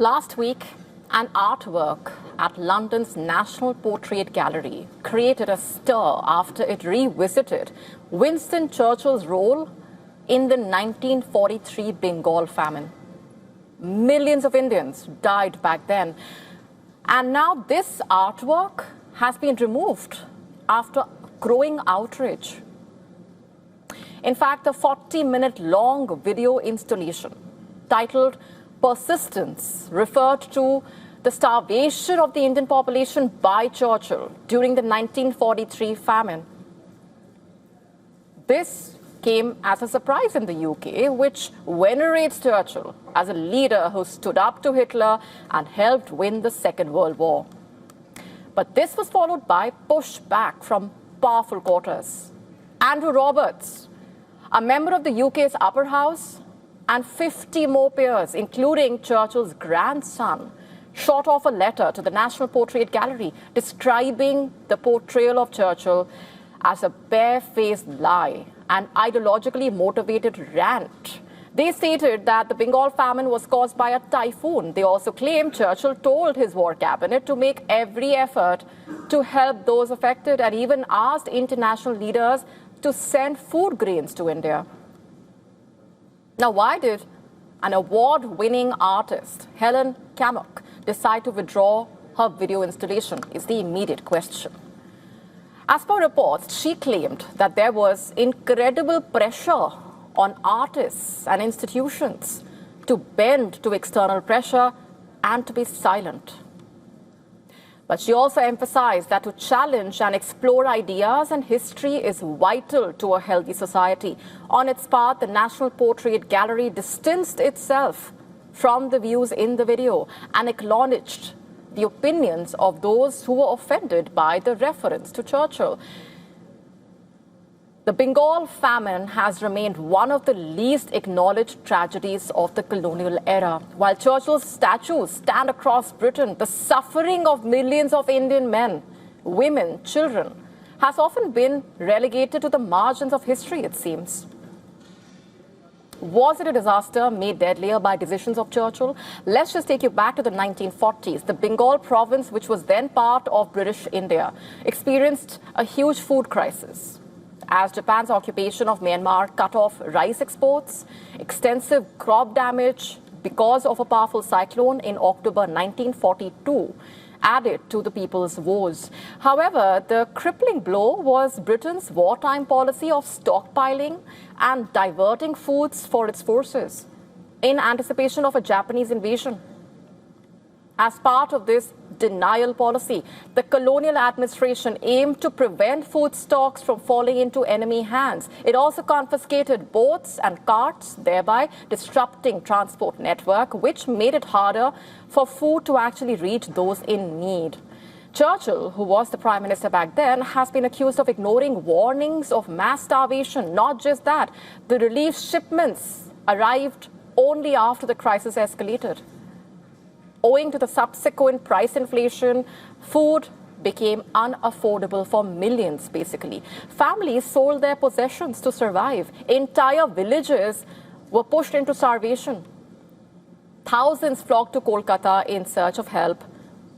Last week, an artwork at London's National Portrait Gallery created a stir after it revisited Winston Churchill's role in the 1943 Bengal Famine. Millions of Indians died back then, and now this artwork has been removed after growing outrage. In fact, the 40-minute-long video installation titled Persistence referred to the starvation of the Indian population by Churchill during the 1943 famine. This came as a surprise in the UK, which venerates Churchill as a leader who stood up to Hitler and helped win the Second World War. But this was followed by pushback from powerful quarters. Andrew Roberts, a member of the UK's upper house, and 50 more peers, including Churchill's grandson, shot off a letter to the National Portrait Gallery describing the portrayal of Churchill as a barefaced lie and ideologically motivated rant. They stated that the Bengal famine was caused by a typhoon. They also claimed Churchill told his war cabinet to make every effort to help those affected and even asked international leaders to send food grains to India. Now, why did an award-winning artist, Helen Kammock, decide to withdraw her video installation is the immediate question. As per reports, she claimed that there was incredible pressure on artists and institutions to bend to external pressure and to be silent. But she also emphasized that to challenge and explore ideas and history is vital to a healthy society. On its part, the National Portrait Gallery distanced itself from the views in the video and acknowledged the opinions of those who were offended by the reference to Churchill. The Bengal famine has remained one of the least acknowledged tragedies of the colonial era. While Churchill's statues stand across Britain, the suffering of millions of Indian men, women, children has often been relegated to the margins of history, it seems. Was it a disaster made deadlier by decisions of Churchill? Let's just take you back to the 1940s. The Bengal province, which was then part of British India, experienced a huge food crisis as Japan's occupation of Myanmar cut off rice exports, extensive crop damage because of a powerful cyclone in October 1942 added to the people's woes. However, the crippling blow was Britain's wartime policy of stockpiling and diverting foods for its forces in anticipation of a Japanese invasion. As part of this denial policy, the colonial administration aimed to prevent food stocks from falling into enemy hands. It also confiscated boats and carts, thereby disrupting transport network, which made it harder for food to actually reach those in need. Churchill, who was the prime minister back then, has been accused of ignoring warnings of mass starvation. Not just that, the relief shipments arrived only after the crisis escalated. Owing to the subsequent price inflation, food became unaffordable for millions, basically. Families sold their possessions to survive. Entire villages were pushed into starvation. Thousands flocked to Kolkata in search of help,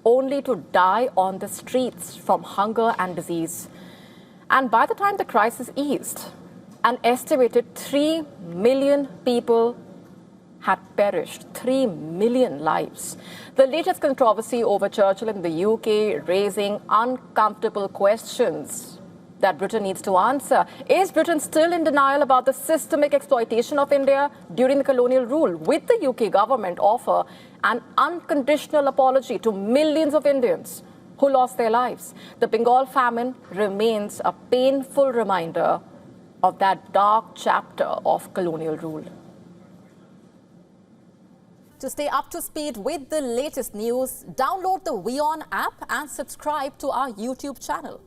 only to die on the streets from hunger and disease. And by the time the crisis eased, an estimated 3 million people had perished, 3 million lives. The latest controversy over Churchill in the UK raising uncomfortable questions that Britain needs to answer. Is Britain still in denial about the systemic exploitation of India during the colonial rule? Will the UK government offer an unconditional apology to millions of Indians who lost their lives? The Bengal famine remains a painful reminder of that dark chapter of colonial rule. To stay up to speed with the latest news, download the WION app and subscribe to our YouTube channel.